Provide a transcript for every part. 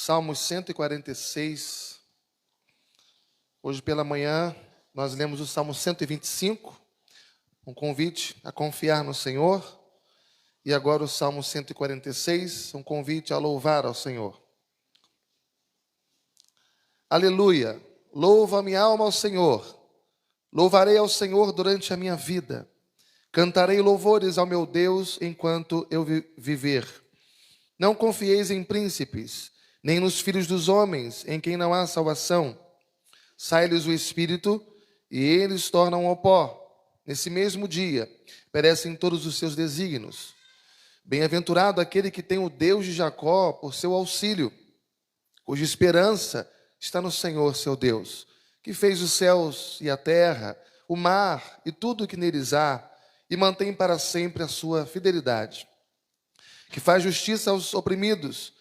Salmos 146. Hoje pela manhã nós lemos o Salmo 125, um convite a confiar no Senhor. E agora o Salmo 146, um convite a louvar ao Senhor. Aleluia! Louva a minha alma ao Senhor. Louvarei ao Senhor durante a minha vida. Cantarei louvores ao meu Deus enquanto eu viver. Não confieis em príncipes, nem nos filhos dos homens, em quem não há salvação. Sai-lhes o espírito, e eles tornam ao pó. Nesse mesmo dia, perecem todos os seus desígnios. Bem-aventurado aquele que tem o Deus de Jacó por seu auxílio, cuja esperança está no Senhor, seu Deus, que fez os céus e a terra, o mar e tudo o que neles há, e mantém para sempre a sua fidelidade. Que faz justiça aos oprimidos,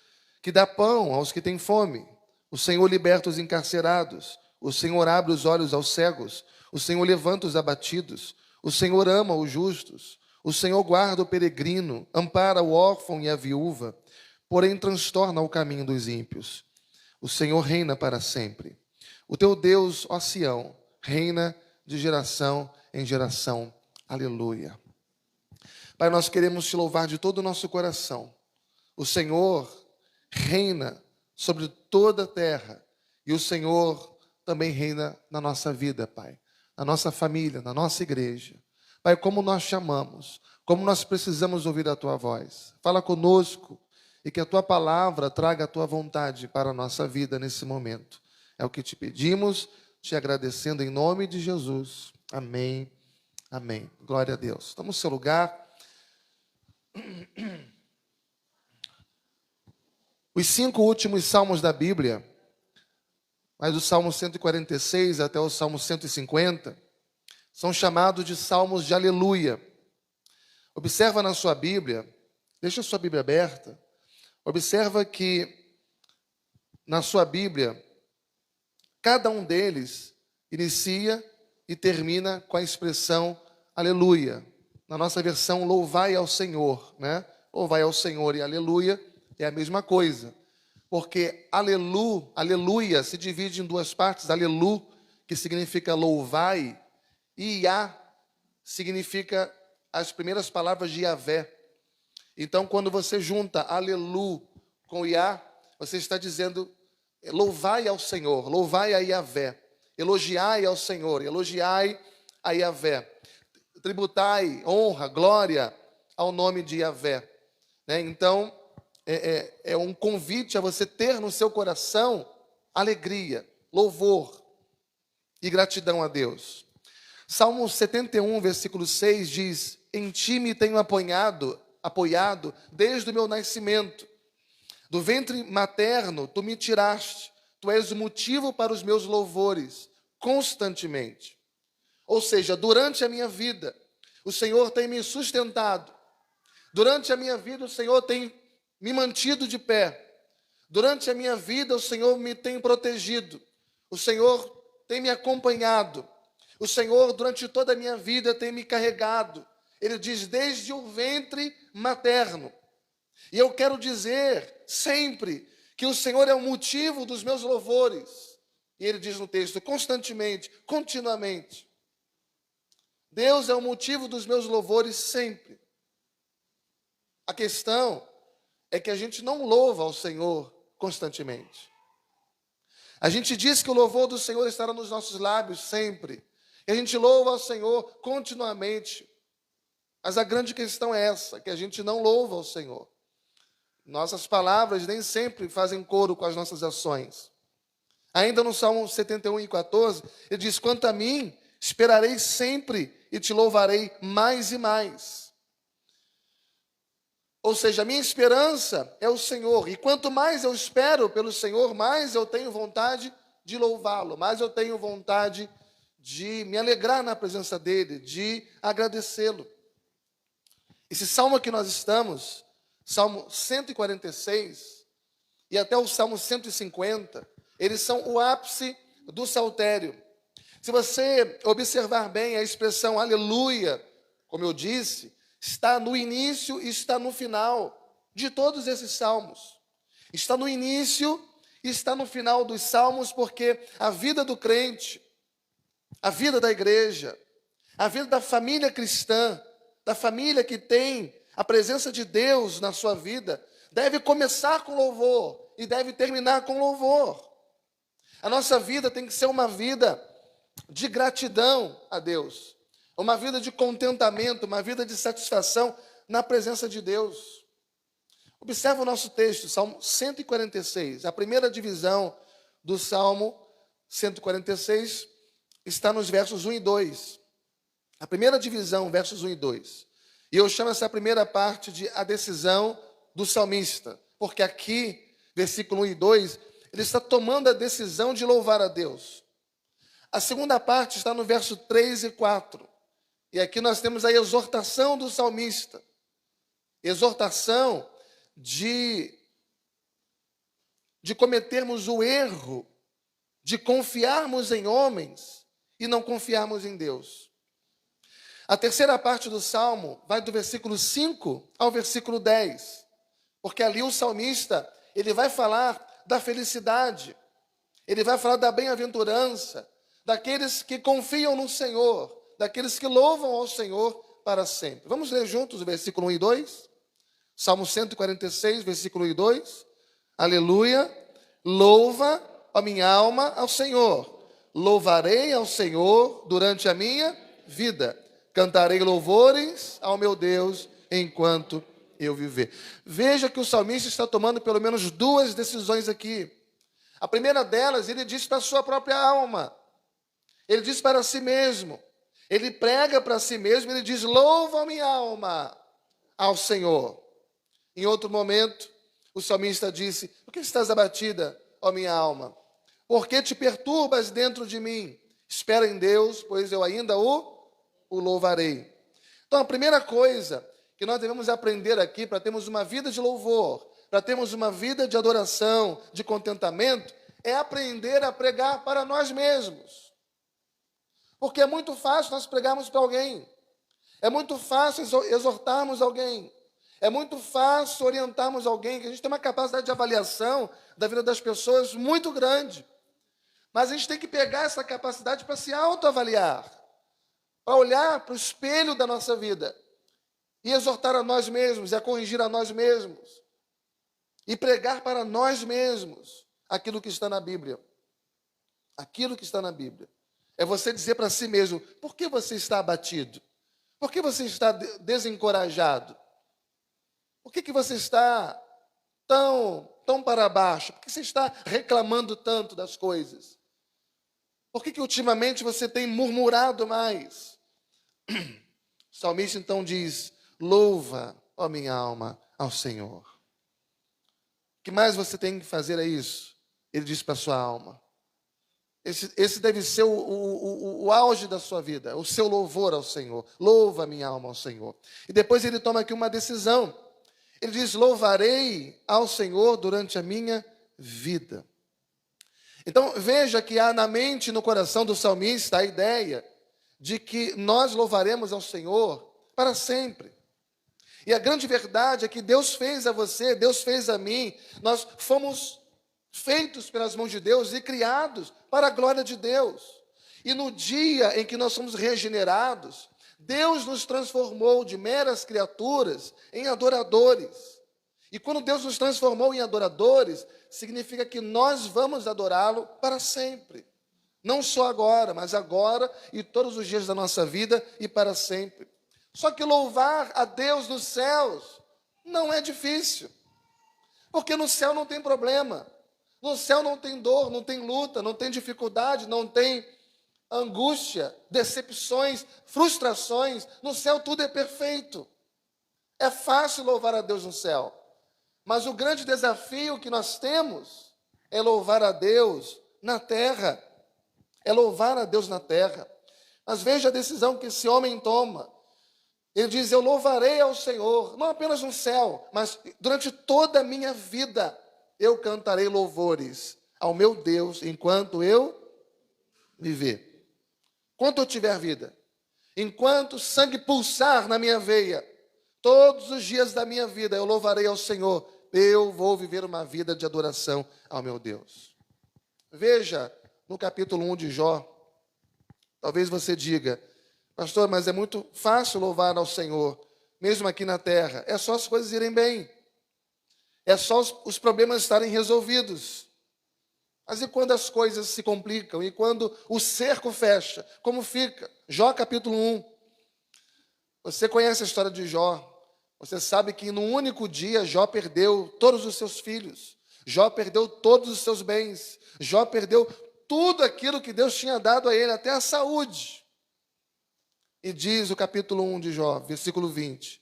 que dá pão aos que têm fome. O Senhor liberta os encarcerados. O Senhor abre os olhos aos cegos. O Senhor levanta os abatidos. O Senhor ama os justos. O Senhor guarda o peregrino, ampara o órfão e a viúva, porém transtorna o caminho dos ímpios. O Senhor reina para sempre. O teu Deus, ó Sião, reina de geração em geração. Aleluia. Pai, nós queremos te louvar de todo o nosso coração. O Senhor reina sobre toda a terra e o Senhor também reina na nossa vida, Pai, na nossa família, na nossa igreja. Pai, como nós te amamos, como nós precisamos ouvir a tua voz. Fala conosco e que a tua palavra traga a tua vontade para a nossa vida nesse momento. É o que te pedimos, te agradecendo em nome de Jesus. Amém. Amém. Glória a Deus. Toma o seu lugar. Os 5 últimos salmos da Bíblia, mas do Salmo 146 até o Salmo 150, são chamados de salmos de aleluia. Observa na sua Bíblia, deixa a sua Bíblia aberta, observa que na sua Bíblia, cada um deles inicia e termina com a expressão aleluia. Na nossa versão, louvai ao Senhor, né? Louvai ao Senhor e aleluia é a mesma coisa. Porque aleluia se divide em duas partes. Alelu, que significa louvai, e Iá significa as primeiras palavras de Yahvé. Então, quando você junta alelu com Iá, você está dizendo louvai ao Senhor, louvai a Yahvé, elogiai ao Senhor, elogiai a Yahvé, tributai honra, glória ao nome de Yahvé. Então, é um convite a você ter no seu coração alegria, louvor e gratidão a Deus. Salmo 71, versículo 6 diz: em ti me tenho apoiado desde o meu nascimento. Do ventre materno tu me tiraste, tu és o motivo para os meus louvores, constantemente. Ou seja, durante a minha vida, o Senhor tem me sustentado. Durante a minha vida, o Senhor tem me mantido de pé. Durante a minha vida, o Senhor me tem protegido. O Senhor tem me acompanhado. O Senhor, durante toda a minha vida, tem me carregado. Ele diz, desde o ventre materno. E eu quero dizer sempre que o Senhor é o motivo dos meus louvores. E ele diz no texto, constantemente, continuamente. Deus é o motivo dos meus louvores sempre. A questão é que a gente não louva ao Senhor constantemente. A gente diz que o louvor do Senhor estará nos nossos lábios sempre. E a gente louva ao Senhor continuamente. Mas a grande questão é essa, que a gente não louva ao Senhor. Nossas palavras nem sempre fazem coro com as nossas ações. Ainda no Salmo 71:14, ele diz, quanto a mim, esperarei sempre e te louvarei mais e mais. Ou seja, a minha esperança é o Senhor. E quanto mais eu espero pelo Senhor, mais eu tenho vontade de louvá-lo. Mais eu tenho vontade de me alegrar na presença dEle, de agradecê-lo. Esse salmo que nós estamos, Salmo 146 e até o Salmo 150, eles são o ápice do saltério. Se você observar bem a expressão aleluia, como eu disse, está no início e está no final de todos esses salmos. Está no início E está no final dos Salmos porque a vida do crente, a vida da igreja, a vida da família cristã, da família que tem a presença de Deus na sua vida, deve começar com louvor e deve terminar com louvor. A nossa vida tem que ser uma vida de gratidão a Deus, uma vida de contentamento, uma vida de satisfação na presença de Deus. Observa o nosso texto, Salmo 146. A primeira divisão do Salmo 146 está nos versos 1 e 2. A primeira divisão, versos 1 e 2. E eu chamo essa primeira parte de a decisão do salmista, porque aqui, versículo 1 e 2, ele está tomando a decisão de louvar a Deus. A segunda parte está no verso 3 e 4. E aqui nós temos a exortação do salmista. Exortação de cometermos o erro de confiarmos em homens e não confiarmos em Deus. A terceira parte do Salmo vai do versículo 5 ao versículo 10, porque ali o salmista, ele vai falar da felicidade, ele vai falar da bem-aventurança, daqueles que confiam no Senhor, daqueles que louvam ao Senhor para sempre. Vamos ler juntos o versículo 1 e 2? Salmo 146, versículo 1 e 2. Aleluia. Louva, ó minha alma, ao Senhor. Louvarei ao Senhor durante a minha vida. Cantarei louvores ao meu Deus enquanto eu viver. Veja que o salmista está tomando pelo menos duas decisões aqui. A primeira delas, ele diz para a sua própria alma. Ele diz para si mesmo. Ele prega para si mesmo, ele diz: louva a minha alma ao Senhor. Em outro momento, o salmista disse: por que estás abatida, ó minha alma? Por que te perturbas dentro de mim? Espera em Deus, pois eu ainda o louvarei. Então, a primeira coisa que nós devemos aprender aqui para termos uma vida de louvor, para termos uma vida de adoração, de contentamento, é aprender a pregar para nós mesmos. Porque é muito fácil nós pregarmos para alguém. É muito fácil exortarmos alguém. É muito fácil orientarmos alguém, que a gente tem uma capacidade de avaliação da vida das pessoas muito grande. Mas a gente tem que pegar essa capacidade para se autoavaliar, para olhar para o espelho da nossa vida e exortar a nós mesmos, e a corrigir a nós mesmos, e pregar para nós mesmos aquilo que está na Bíblia. Aquilo que está na Bíblia. É você dizer para si mesmo: por que você está abatido? Por que você está desencorajado? Por que você está tão para baixo? Por que você está reclamando tanto das coisas? Por que ultimamente você tem murmurado mais? O salmista então diz: louva, ó minha alma, ao Senhor. O que mais você tem que fazer é isso. Ele diz para a sua alma. Esse deve ser o auge da sua vida, o seu louvor ao Senhor. Louva minha alma ao Senhor. E depois ele toma aqui uma decisão. Ele diz: louvarei ao Senhor durante a minha vida. Então veja que há na mente e no coração do salmista a ideia de que nós louvaremos ao Senhor para sempre. E a grande verdade é que Deus fez a você, Deus fez a mim, nós fomos feitos pelas mãos de Deus e criados para a glória de Deus. E no dia em que nós somos regenerados, Deus nos transformou de meras criaturas em adoradores. E quando Deus nos transformou em adoradores, significa que nós vamos adorá-lo para sempre. Não só agora, mas agora e todos os dias da nossa vida e para sempre. Só que louvar a Deus nos céus não é difícil. Porque no céu não tem problema. No céu não tem dor, não tem luta, não tem dificuldade, não tem angústia, decepções, frustrações. No céu tudo é perfeito. É fácil louvar a Deus no céu. Mas o grande desafio que nós temos é louvar a Deus na terra. É louvar a Deus na terra. Mas veja a decisão que esse homem toma. Ele diz: eu louvarei ao Senhor, não apenas no céu, mas durante toda a minha vida eu cantarei louvores ao meu Deus enquanto eu viver. Enquanto eu tiver vida, enquanto o sangue pulsar na minha veia, todos os dias da minha vida eu louvarei ao Senhor eu vou viver uma vida de adoração ao meu Deus. Veja no capítulo 1 de Jó, talvez você diga, pastor, mas é muito fácil louvar ao Senhor, mesmo aqui na terra. É só as coisas irem bem. É só os problemas estarem resolvidos. Mas e quando as coisas se complicam? E quando o cerco fecha? Como fica? Jó capítulo 1. Você conhece a história de Jó. Você sabe que num único dia Jó perdeu todos os seus filhos. Jó perdeu todos os seus bens. Jó perdeu tudo aquilo que Deus tinha dado a ele, até a saúde. E diz o capítulo 1 de Jó, versículo 20.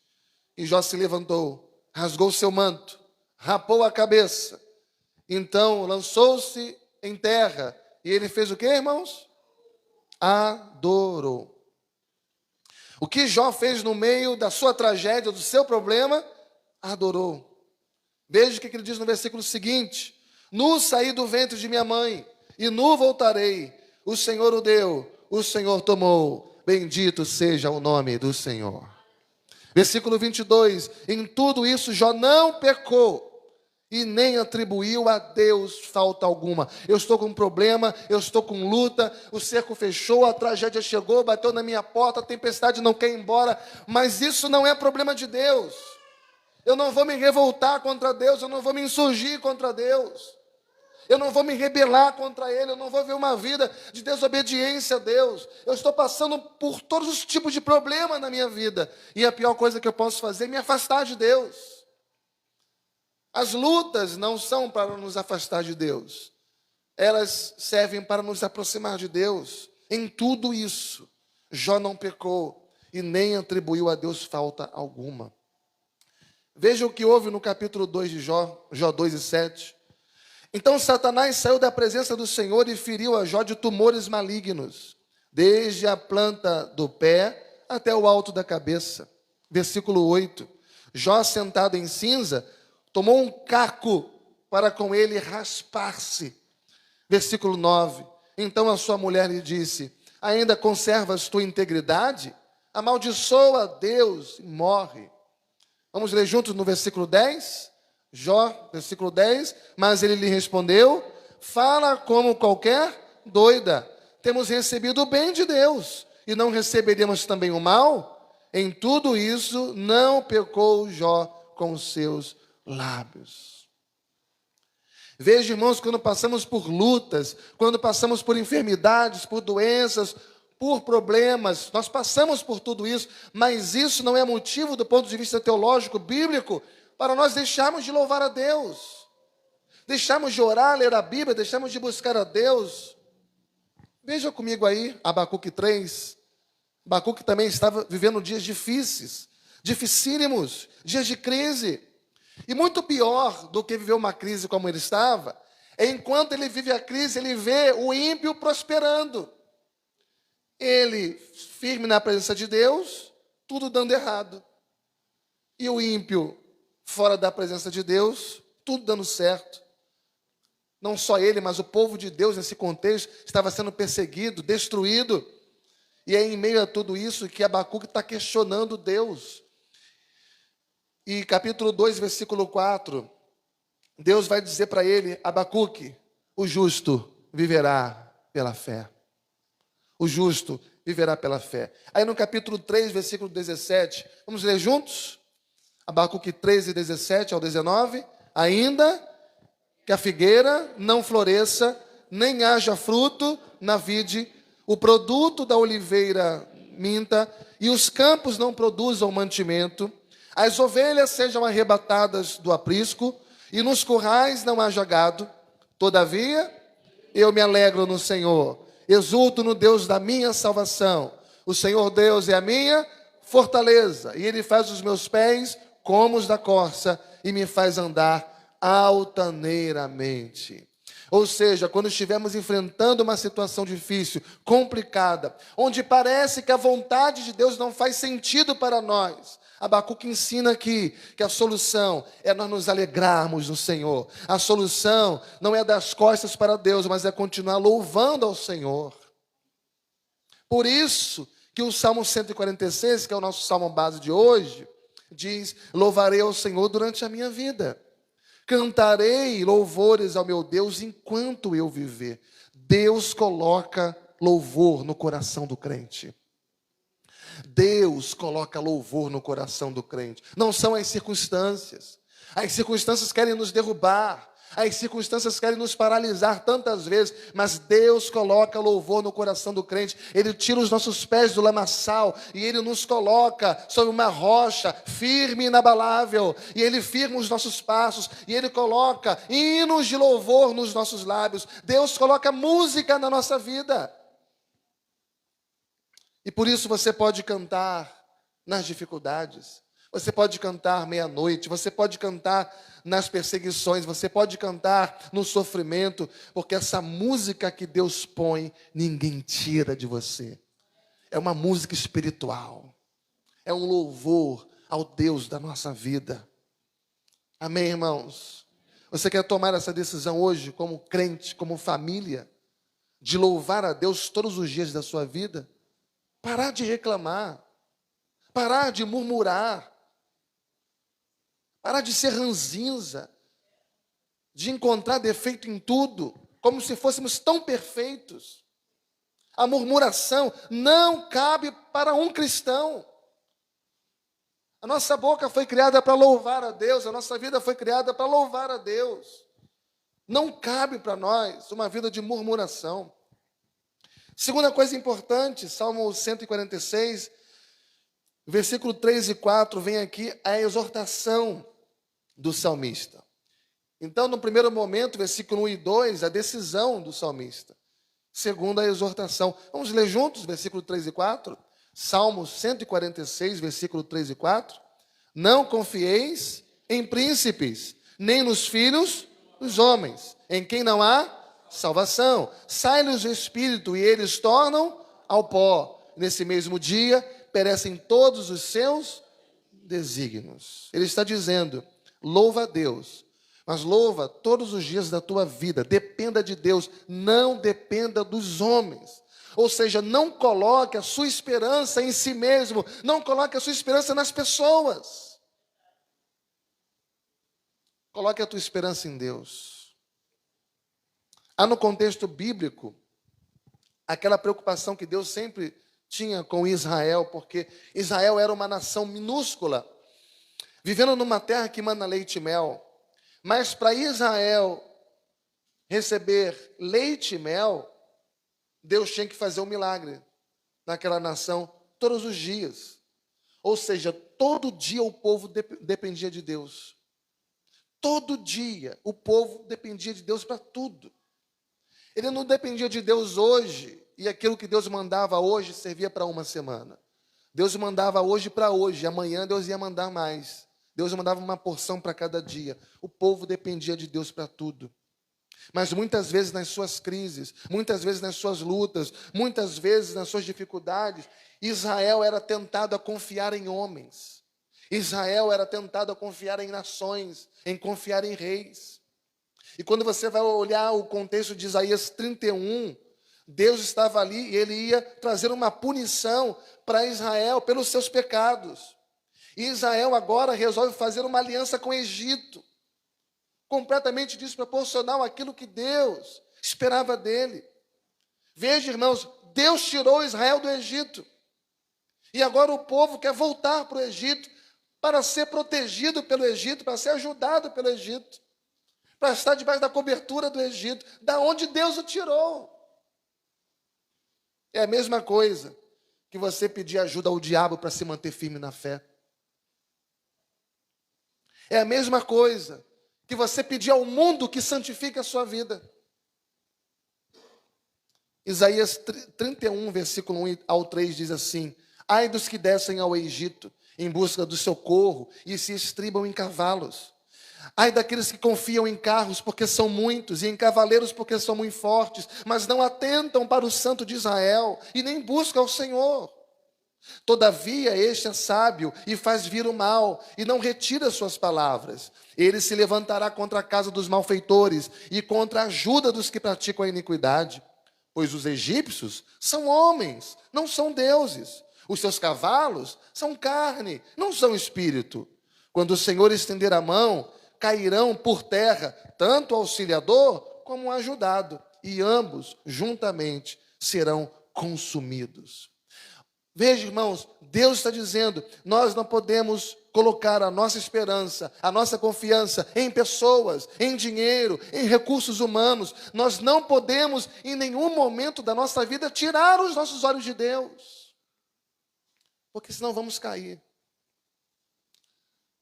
E Jó se levantou, rasgou o seu manto, rapou a cabeça. Então lançou-se em terra. E ele fez o quê, irmãos? Adorou. O que Jó fez no meio da sua tragédia, do seu problema? Adorou. Veja o que ele diz no versículo seguinte. Nu saí do ventre de minha mãe, e nu voltarei. O Senhor o deu, o Senhor tomou. Bendito seja o nome do Senhor. Versículo 22. Em tudo isso Jó não pecou, e nem atribuiu a Deus falta alguma. Eu estou com um problema, eu estou com luta, o cerco fechou, a tragédia chegou, bateu na minha porta, a tempestade não quer ir embora, mas isso não é problema de Deus. Eu não vou me revoltar contra Deus, eu não vou me insurgir contra Deus. Eu não vou me rebelar contra Ele, eu não vou ver uma vida de desobediência a Deus. Eu estou passando por todos os tipos de problemas na minha vida. E a pior coisa que eu posso fazer é me afastar de Deus. As lutas não são para nos afastar de Deus. Elas servem para nos aproximar de Deus. Em tudo isso, Jó não pecou e nem atribuiu a Deus falta alguma. Veja o que houve no capítulo 2 de Jó, Jó 2:7. Então Satanás saiu da presença do Senhor e feriu a Jó de tumores malignos, desde a planta do pé até o alto da cabeça. Versículo 8. Jó, sentado em cinza, tomou um caco para com ele raspar-se. Versículo 9. Então a sua mulher lhe disse: ainda conservas tua integridade? Amaldiçoa a Deus e morre. Vamos ler juntos no versículo 10? Jó, versículo 10. Mas ele lhe respondeu: fala como qualquer doida. Temos recebido o bem de Deus, e não receberíamos também o mal? Em tudo isso não pecou Jó com os seus lábios. Veja, irmãos, quando passamos por lutas, quando passamos por enfermidades, por doenças, por problemas, nós passamos por tudo isso, mas isso não é motivo do ponto de vista teológico, bíblico, para nós deixarmos de louvar a Deus, deixarmos de orar, ler a Bíblia, deixarmos de buscar a Deus. Veja comigo aí, Abacuque 3. Abacuque também estava vivendo dias difíceis, dificílimos, dias de crise. E muito pior do que viver uma crise como ele estava, é enquanto ele vive a crise, ele vê o ímpio prosperando. Ele, firme na presença de Deus, tudo dando errado. E o ímpio, fora da presença de Deus, tudo dando certo. Não só ele, mas o povo de Deus, nesse contexto, estava sendo perseguido, destruído. E é em meio a tudo isso que Abacuque está questionando Deus. E capítulo 2, versículo 4, Deus vai dizer para ele: Abacuque, o justo viverá pela fé. O justo viverá pela fé. Aí no capítulo 3, versículo 17, vamos ler juntos? Abacuque 13, 17 ao 19. Ainda que a figueira não floresça, nem haja fruto na vide, o produto da oliveira minta, e os campos não produzam mantimento, as ovelhas sejam arrebatadas do aprisco, e nos currais não haja gado. Todavia, eu me alegro no Senhor, exulto no Deus da minha salvação. O Senhor Deus é a minha fortaleza, e Ele faz os meus pés como os da corça, e me faz andar altaneiramente. Ou seja, quando estivermos enfrentando uma situação difícil, complicada, onde parece que a vontade de Deus não faz sentido para nós, Abacuque ensina aqui que a solução é nós nos alegrarmos no Senhor. A solução não é dar as costas para Deus, mas é continuar louvando ao Senhor. Por isso que o Salmo 146, que é o nosso salmo base de hoje, diz: louvarei ao Senhor durante a minha vida. Cantarei louvores ao meu Deus enquanto eu viver. Deus coloca louvor no coração do crente. Deus coloca louvor no coração do crente. Não são as circunstâncias. As circunstâncias querem nos derrubar. As circunstâncias querem nos paralisar tantas vezes, mas Deus coloca louvor no coração do crente. Ele tira os nossos pés do lamaçal e Ele nos coloca sobre uma rocha firme e inabalável. E Ele firma os nossos passos e Ele coloca hinos de louvor nos nossos lábios. Deus coloca música na nossa vida. E por isso você pode cantar nas dificuldades. Você pode cantar meia-noite, você pode cantar nas perseguições, você pode cantar no sofrimento, porque essa música que Deus põe, ninguém tira de você. É uma música espiritual, é um louvor ao Deus da nossa vida. Amém, irmãos? Você quer tomar essa decisão hoje, como crente, como família, de louvar a Deus todos os dias da sua vida? Parar de reclamar, parar de murmurar, parar de ser ranzinza, de encontrar defeito em tudo, como se fôssemos tão perfeitos. A murmuração não cabe para um cristão. A nossa boca foi criada para louvar a Deus, a nossa vida foi criada para louvar a Deus. Não cabe para nós uma vida de murmuração. Segunda coisa importante, Salmo 146, versículo 3 e 4, vem aqui a exortação do salmista. Então, no primeiro momento, versículo 1 e 2, a decisão do salmista. Segundo, a exortação. Vamos ler juntos, versículo 3 e 4? Salmo 146, versículo 3 e 4. Não confieis em príncipes, nem nos filhos dos homens, em quem não há salvação. Sai-lhes o espírito e eles tornam ao pó. Nesse mesmo dia, perecem todos os seus desígnios. Ele está dizendo, louva a Deus, mas louva todos os dias da tua vida. Dependa de Deus, não dependa dos homens. Ou seja, não coloque a sua esperança em si mesmo, não coloque a sua esperança nas pessoas. Coloque a tua esperança em Deus. Há no contexto bíblico aquela preocupação que Deus sempre tinha com Israel, porque Israel era uma nação minúscula, vivendo numa terra que mana leite e mel. Mas para Israel receber leite e mel, Deus tinha que fazer um milagre naquela nação todos os dias. Ou seja, todo dia o povo dependia de Deus. Todo dia o povo dependia de Deus para tudo. Ele não dependia de Deus hoje, e aquilo que Deus mandava hoje servia para uma semana. Deus mandava hoje para hoje, amanhã Deus ia mandar mais. Deus mandava uma porção para cada dia. O povo dependia de Deus para tudo. Mas muitas vezes nas suas crises, muitas vezes nas suas lutas, muitas vezes nas suas dificuldades, Israel era tentado a confiar em homens. Israel era tentado a confiar em nações, em confiar em reis. E quando você vai olhar o contexto de Isaías 31, Deus estava ali e Ele ia trazer uma punição para Israel pelos seus pecados. E Israel agora resolve fazer uma aliança com o Egito, completamente desproporcional àquilo que Deus esperava dele. Veja, irmãos, Deus tirou Israel do Egito. E agora o povo quer voltar para o Egito para ser protegido pelo Egito, para ser ajudado pelo Egito, para estar debaixo da cobertura do Egito, da onde Deus o tirou. É a mesma coisa que você pedir ajuda ao diabo para se manter firme na fé. É a mesma coisa que você pedir ao mundo que santifique a sua vida. Isaías 31, versículo 1 ao 3 diz assim: ai dos que descem ao Egito em busca do socorro e se estribam em cavalos. Ai daqueles que confiam em carros porque são muitos e em cavaleiros porque são muito fortes, mas não atentam para o Santo de Israel e nem buscam ao Senhor. Todavia este é sábio e faz vir o mal e não retira suas palavras. Ele se levantará contra a casa dos malfeitores e contra a ajuda dos que praticam a iniquidade. Pois os egípcios são homens, não são deuses. Os seus cavalos são carne, não são espírito. Quando o Senhor estender a mão, cairão por terra, tanto o auxiliador como o ajudado, e ambos juntamente serão consumidos. Veja, irmãos, Deus está dizendo, nós não podemos colocar a nossa esperança, a nossa confiança em pessoas, em dinheiro, em recursos humanos. Nós não podemos, em nenhum momento da nossa vida, tirar os nossos olhos de Deus, porque senão vamos cair.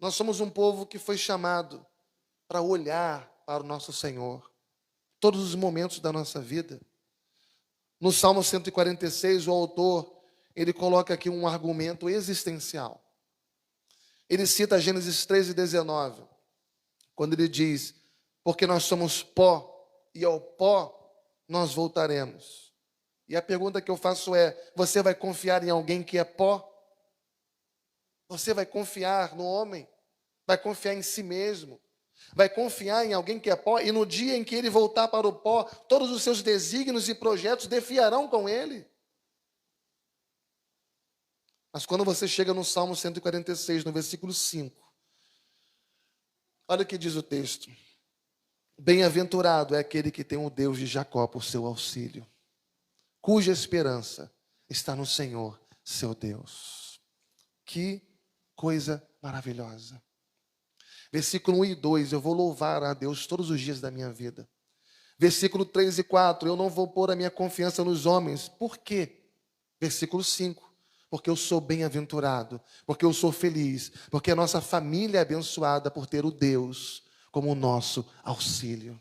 Nós somos um povo que foi chamado para olhar para o nosso Senhor, todos os momentos da nossa vida. No Salmo 146, o autor, ele coloca aqui um argumento existencial. Ele cita Gênesis 13:19, quando ele diz, porque nós somos pó, e ao pó nós voltaremos. E a pergunta que eu faço é, você vai confiar em alguém que é pó? Você vai confiar no homem? Vai confiar em si mesmo? Vai confiar em alguém que é pó? E no dia em que ele voltar para o pó, todos os seus desígnios e projetos defiarão com ele? Mas quando você chega no Salmo 146, no versículo 5, olha o que diz o texto. Bem-aventurado é aquele que tem o Deus de Jacó por seu auxílio, cuja esperança está no Senhor, seu Deus. Que coisa maravilhosa. Versículo 1 e 2, eu vou louvar a Deus todos os dias da minha vida. Versículo 3 e 4, eu não vou pôr a minha confiança nos homens. Por quê? Versículo 5, porque eu sou bem-aventurado, porque eu sou feliz, porque a nossa família é abençoada por ter o Deus como o nosso auxílio.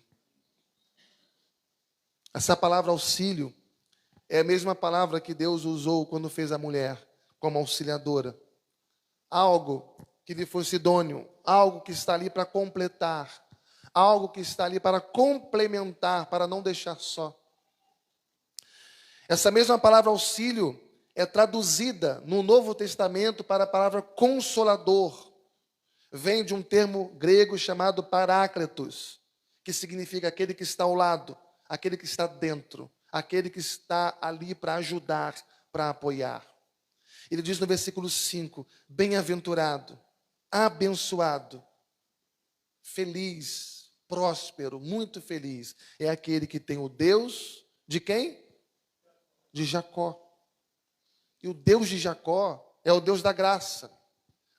Essa palavra auxílio é a mesma palavra que Deus usou quando fez a mulher como auxiliadora. Algo que lhe fosse idôneo, algo que está ali para completar, algo que está ali para complementar, para não deixar só. Essa mesma palavra auxílio é traduzida no Novo Testamento para a palavra consolador. Vem de um termo grego chamado paráclitos, que significa aquele que está ao lado, aquele que está dentro, aquele que está ali para ajudar, para apoiar. Ele diz no versículo 5, bem-aventurado, abençoado, feliz, próspero, muito feliz, é aquele que tem o Deus de quem? De Jacó. E o Deus de Jacó é o Deus da graça.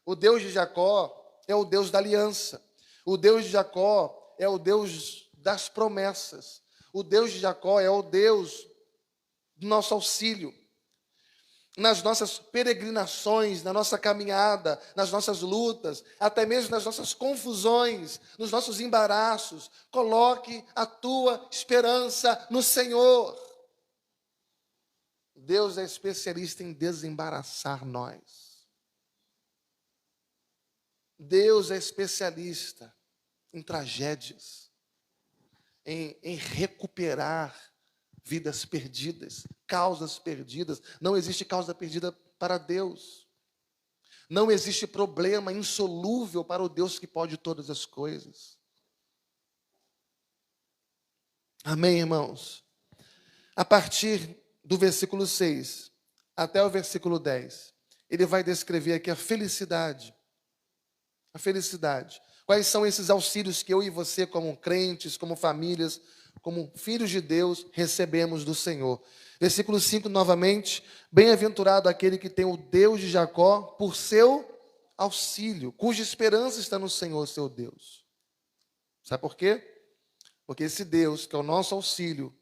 O Deus de Jacó é o Deus da aliança. O Deus de Jacó é o Deus das promessas. O Deus de Jacó é o Deus do nosso auxílio. Nas nossas peregrinações, na nossa caminhada, nas nossas lutas, até mesmo nas nossas confusões, nos nossos embaraços, coloque a tua esperança no Senhor. Deus é especialista em desembaraçar nós. Deus é especialista em tragédias, em recuperar vidas perdidas, causas perdidas. Não existe causa perdida para Deus. Não existe problema insolúvel para o Deus que pode todas as coisas. Amém, irmãos? A partir do versículo 6 até o versículo 10, ele vai descrever aqui a felicidade. A felicidade. Quais são esses auxílios que eu e você, como crentes, como famílias, como filhos de Deus, recebemos do Senhor? Versículo 5 novamente. Bem-aventurado aquele que tem o Deus de Jacó por seu auxílio, cuja esperança está no Senhor, seu Deus. Sabe por quê? Porque esse Deus, que é o nosso auxílio,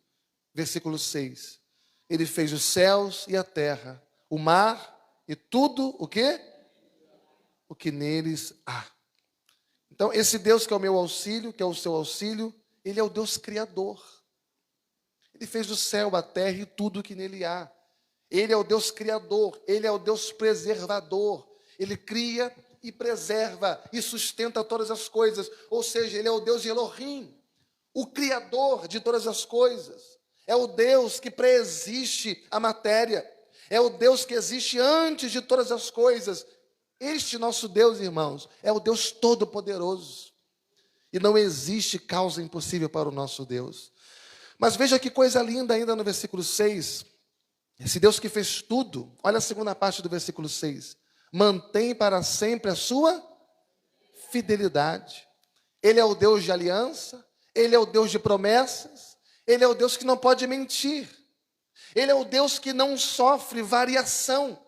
versículo 6, ele fez os céus e a terra, o mar e tudo o quê? O que neles há. Então, esse Deus que é o meu auxílio, que é o seu auxílio, ele é o Deus criador. Ele fez o céu, a terra e tudo o que nele há. Ele é o Deus criador, ele é o Deus preservador. Ele cria e preserva e sustenta todas as coisas. Ou seja, ele é o Deus Elohim, o criador de todas as coisas. É o Deus que preexiste a matéria. É o Deus que existe antes de todas as coisas. Este nosso Deus, irmãos, é o Deus Todo-Poderoso. E não existe causa impossível para o nosso Deus. Mas veja que coisa linda ainda no versículo 6. Esse Deus que fez tudo, olha a segunda parte do versículo 6. Mantém para sempre a sua fidelidade. Ele é o Deus de aliança, Ele é o Deus de promessas, Ele é o Deus que não pode mentir. Ele é o Deus que não sofre variação.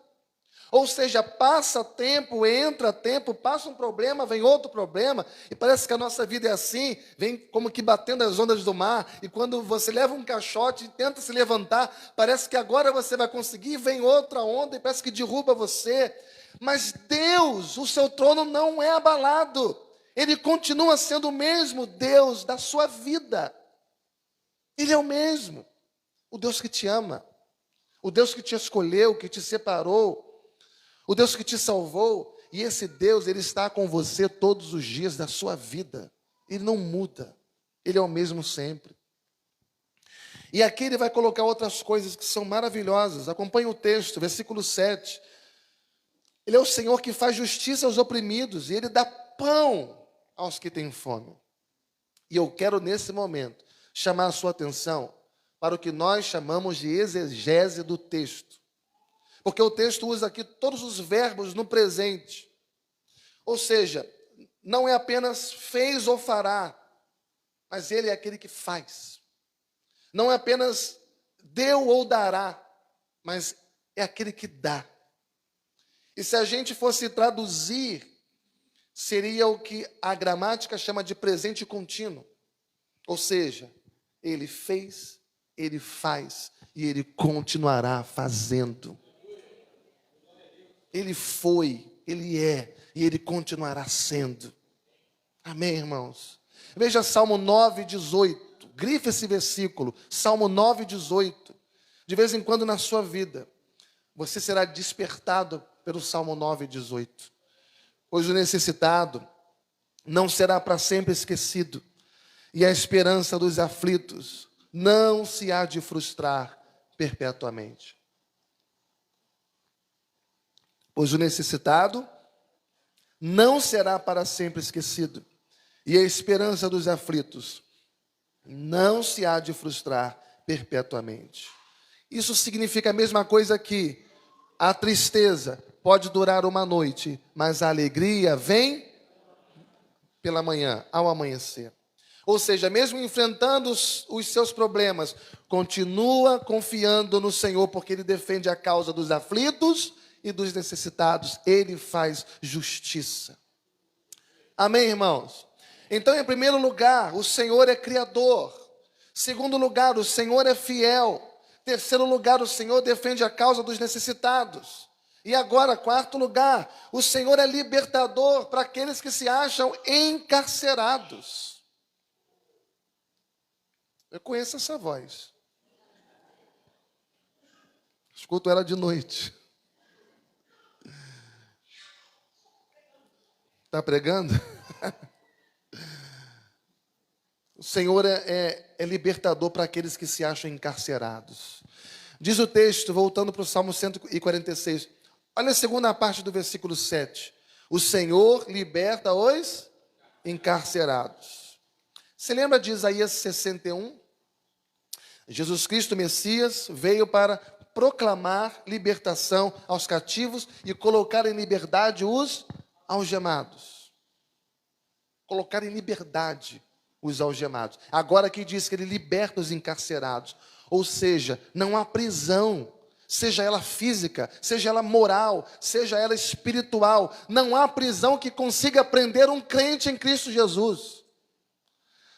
Ou seja, passa tempo, entra tempo, passa um problema, vem outro problema, e parece que a nossa vida é assim, vem como que batendo as ondas do mar, e quando você leva um caixote e tenta se levantar, parece que agora você vai conseguir, vem outra onda e parece que derruba você. Mas Deus, o seu trono não é abalado, Ele continua sendo o mesmo Deus da sua vida. Ele é o mesmo, o Deus que te ama, o Deus que te escolheu, que te separou, o Deus que te salvou. E esse Deus, Ele está com você todos os dias da sua vida. Ele não muda, Ele é o mesmo sempre. E aqui Ele vai colocar outras coisas que são maravilhosas. Acompanhe o texto, versículo 7. Ele é o Senhor que faz justiça aos oprimidos, e Ele dá pão aos que têm fome. E eu quero nesse momento chamar a sua atenção para o que nós chamamos de exegese do texto. Porque o texto usa aqui todos os verbos no presente. Ou seja, não é apenas fez ou fará, mas Ele é aquele que faz. Não é apenas deu ou dará, mas é aquele que dá. E se a gente fosse traduzir, seria o que a gramática chama de presente contínuo. Ou seja, Ele fez, Ele faz e Ele continuará fazendo. Ele foi, Ele é e Ele continuará sendo. Amém, irmãos? Veja Salmo 9:18. Grife esse versículo, Salmo 9:18. De vez em quando na sua vida, você será despertado pelo Salmo 9:18. Pois o necessitado não será para sempre esquecido, e a esperança dos aflitos não se há de frustrar perpetuamente. Pois o necessitado não será para sempre esquecido, e a esperança dos aflitos não se há de frustrar perpetuamente. Isso significa a mesma coisa que a tristeza pode durar uma noite, mas a alegria vem pela manhã, ao amanhecer. Ou seja, mesmo enfrentando os seus problemas, continua confiando no Senhor, porque Ele defende a causa dos aflitos e dos necessitados. Ele faz justiça. Amém, irmãos? Então, em primeiro lugar, o Senhor é criador. Segundo lugar, o Senhor é fiel. Terceiro lugar, o Senhor defende a causa dos necessitados. E agora, quarto lugar, o Senhor é libertador para aqueles que se acham encarcerados. Eu conheço essa voz. Escuto ela de noite. Está pregando? O Senhor é libertador para aqueles que se acham encarcerados. Diz o texto, voltando para o Salmo 146. Olha a segunda parte do versículo 7. O Senhor liberta os encarcerados. Você lembra de Isaías 61? Jesus Cristo, Messias, veio para proclamar libertação aos cativos e colocar em liberdade os algemados. Colocar em liberdade os algemados. Agora aqui diz que Ele liberta os encarcerados. Ou seja, não há prisão, seja ela física, seja ela moral, seja ela espiritual. Não há prisão que consiga prender um crente em Cristo Jesus.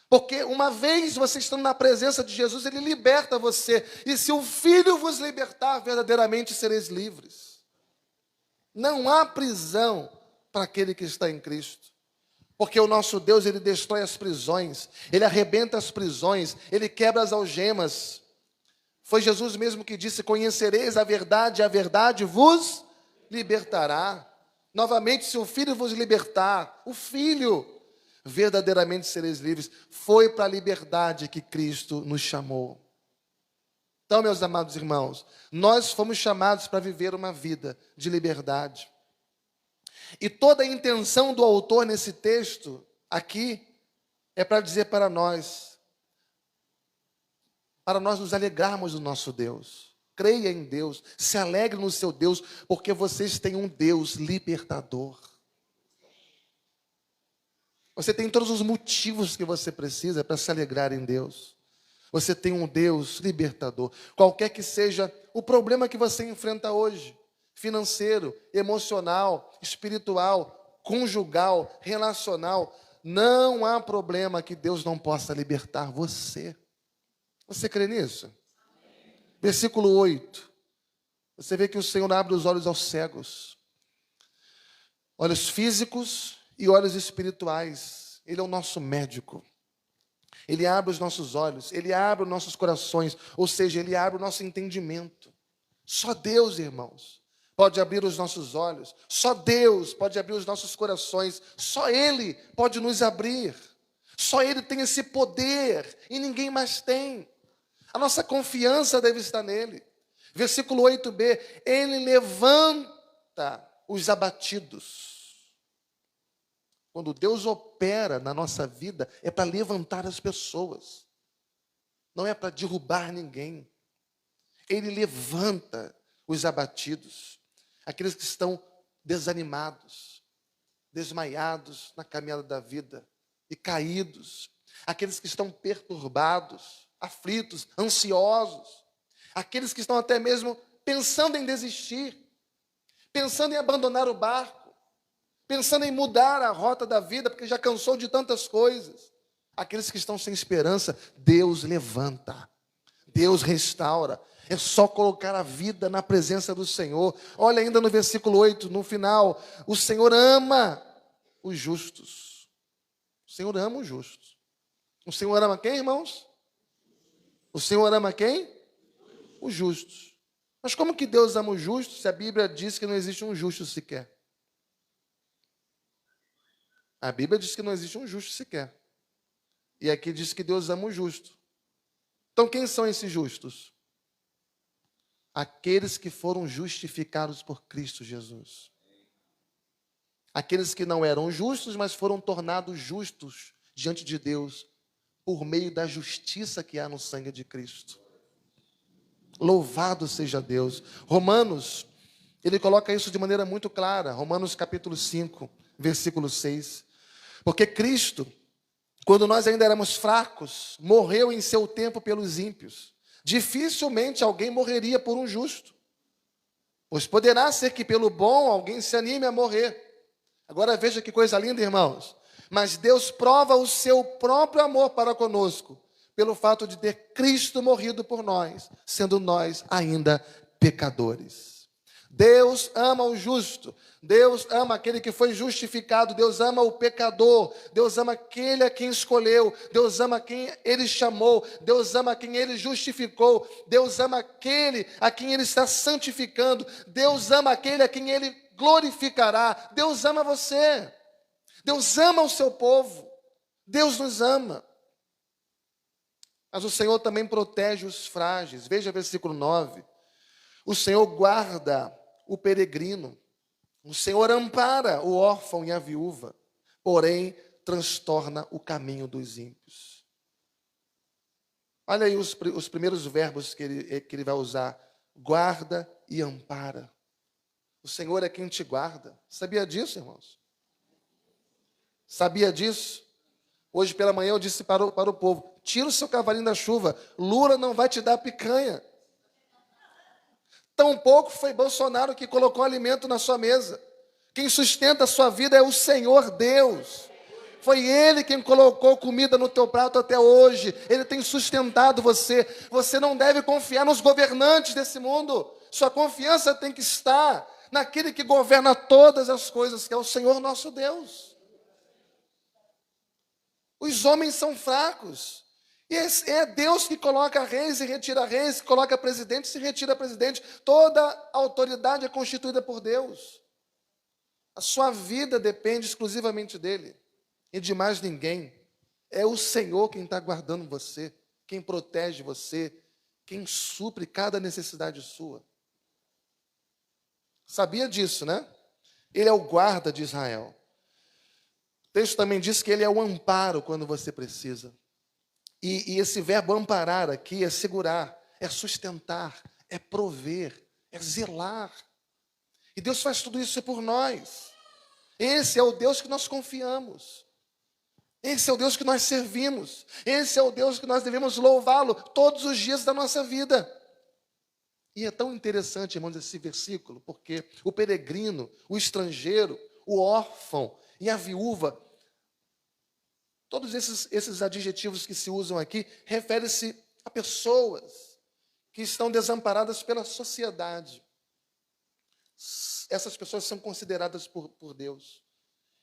Porque uma vez você estando na presença de Jesus, Ele liberta você. E se o Filho vos libertar, verdadeiramente sereis livres. Não há prisão para aquele que está em Cristo. Porque o nosso Deus, Ele destrói as prisões, Ele arrebenta as prisões, Ele quebra as algemas. Foi Jesus mesmo que disse: conhecereis a verdade vos libertará. Novamente, se o Filho vos libertar, o Filho, verdadeiramente sereis livres. Foi para a liberdade que Cristo nos chamou. Então, meus amados irmãos, nós fomos chamados para viver uma vida de liberdade. E toda a intenção do autor nesse texto aqui é para dizer para nós nos alegrarmos do nosso Deus. Creia em Deus, se alegre no seu Deus, porque vocês têm um Deus libertador. Você tem todos os motivos que você precisa para se alegrar em Deus. Você tem um Deus libertador. Qualquer que seja o problema que você enfrenta hoje, financeiro, emocional, espiritual, conjugal, relacional, não há problema que Deus não possa libertar você. Você crê nisso? Versículo 8. Você vê que o Senhor abre os olhos aos cegos. Olhos físicos e olhos espirituais. Ele é o nosso médico. Ele abre os nossos olhos, Ele abre os nossos corações, ou seja, Ele abre o nosso entendimento. Só Deus, irmãos, pode abrir os nossos olhos. Só Deus pode abrir os nossos corações. Só Ele pode nos abrir. Só Ele tem esse poder e ninguém mais tem. A nossa confiança deve estar nele. Versículo 8b, Ele levanta os abatidos. Quando Deus opera na nossa vida, é para levantar as pessoas. Não é para derrubar ninguém. Ele levanta os abatidos. Aqueles que estão desanimados, desmaiados na caminhada da vida e caídos. Aqueles que estão perturbados, aflitos, ansiosos. Aqueles que estão até mesmo pensando em desistir, pensando em abandonar o barco, pensando em mudar a rota da vida, porque já cansou de tantas coisas. Aqueles que estão sem esperança, Deus levanta, Deus restaura. É só colocar a vida na presença do Senhor. Olha ainda no versículo 8, no final, o Senhor ama os justos. O Senhor ama os justos. O Senhor ama quem, irmãos? O Senhor ama quem? Os justos. Mas como que Deus ama os justos se a Bíblia diz que não existe um justo sequer? A Bíblia diz que não existe um justo sequer. E aqui diz que Deus ama o justo. Então quem são esses justos? Aqueles que foram justificados por Cristo Jesus. Aqueles que não eram justos, mas foram tornados justos diante de Deus por meio da justiça que há no sangue de Cristo. Louvado seja Deus. Romanos, ele coloca isso de maneira muito clara. Romanos capítulo 5, versículo 6. Porque Cristo, quando nós ainda éramos fracos, morreu em seu tempo pelos ímpios. Dificilmente alguém morreria por um justo. Pois poderá ser que pelo bom alguém se anime a morrer. Agora veja que coisa linda, irmãos. Mas Deus prova o seu próprio amor para conosco, pelo fato de ter Cristo morrido por nós, sendo nós ainda pecadores. Deus ama o justo, Deus ama aquele que foi justificado, Deus ama o pecador, Deus ama aquele a quem escolheu, Deus ama quem Ele chamou, Deus ama quem Ele justificou, Deus ama aquele a quem Ele está santificando, Deus ama aquele a quem Ele glorificará, Deus ama você, Deus ama o seu povo, Deus nos ama. Mas o Senhor também protege os frágeis. Veja versículo 9. O Senhor guarda o peregrino. O Senhor ampara o órfão e a viúva, porém transtorna o caminho dos ímpios. Olha aí os primeiros verbos que ele vai usar. Guarda e ampara. O Senhor é quem te guarda. Sabia disso, irmãos? Sabia disso? Hoje pela manhã eu disse para o povo, tira o seu cavalinho da chuva, Lula não vai te dar picanha. Tampouco foi Bolsonaro que colocou alimento na sua mesa. Quem sustenta a sua vida é o Senhor Deus. Foi Ele quem colocou comida no teu prato até hoje. Ele tem sustentado você. Você não deve confiar nos governantes desse mundo. Sua confiança tem que estar naquele que governa todas as coisas, que é o Senhor nosso Deus. Os homens são fracos. E é Deus que coloca reis e retira reis, que coloca presidente e se retira presidente. Toda a autoridade é constituída por Deus. A sua vida depende exclusivamente dEle e de mais ninguém. É o Senhor quem está guardando você, quem protege você, quem supre cada necessidade sua. Sabia disso, né? Ele é o guarda de Israel. O texto também diz que Ele é o amparo quando você precisa. E esse verbo amparar aqui é segurar, é sustentar, é prover, é zelar. E Deus faz tudo isso por nós. Esse é o Deus que nós confiamos. Esse é o Deus que nós servimos. Esse é o Deus que nós devemos louvá-lo todos os dias da nossa vida. E é tão interessante, irmãos, esse versículo, porque o peregrino, o estrangeiro, o órfão e a viúva, todos esses adjetivos que se usam aqui, referem-se a pessoas que estão desamparadas pela sociedade. Essas pessoas são consideradas por Deus.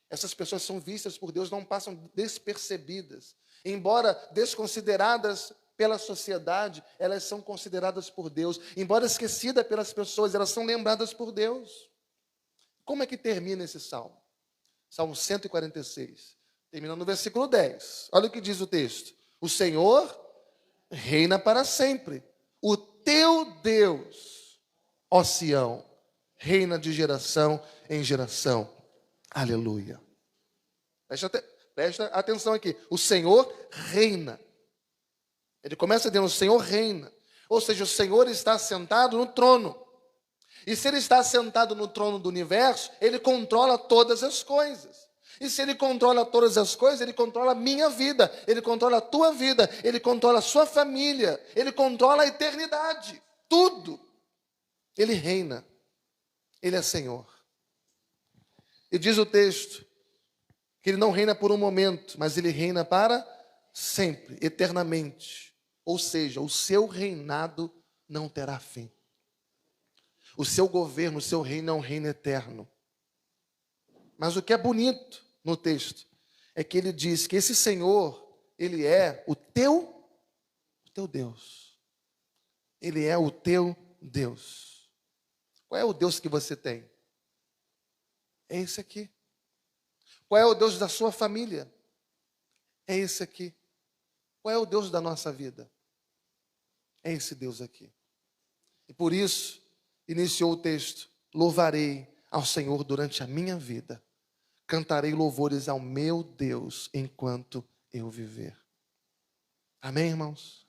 Essas pessoas são vistas por Deus, não passam despercebidas. Embora desconsideradas pela sociedade, elas são consideradas por Deus. Embora esquecidas pelas pessoas, elas são lembradas por Deus. Como é que termina esse salmo? Salmo 146. Termina no versículo 10. Olha o que diz o texto. O Senhor reina para sempre. O teu Deus, ó Sião, reina de geração em geração. Aleluia. Presta atenção aqui. O Senhor reina. Ele começa dizendo, o Senhor reina. Ou seja, o Senhor está sentado no trono. E se Ele está sentado no trono do universo, Ele controla todas as coisas. E se Ele controla todas as coisas, Ele controla a minha vida, Ele controla a tua vida, Ele controla a sua família, Ele controla a eternidade. Tudo. Ele reina. Ele é Senhor. E diz o texto que Ele não reina por um momento, mas Ele reina para sempre, eternamente. Ou seja, o seu reinado não terá fim. O seu governo, o seu reino é um reino eterno. Mas o que é bonito no texto é que ele diz que esse Senhor, Ele é o teu Deus. Ele é o teu Deus. Qual é o Deus que você tem? É esse aqui. Qual é o Deus da sua família? É esse aqui. Qual é o Deus da nossa vida? É esse Deus aqui. E por isso, iniciou o texto: louvarei ao Senhor durante a minha vida. Cantarei louvores ao meu Deus enquanto eu viver. Amém, irmãos?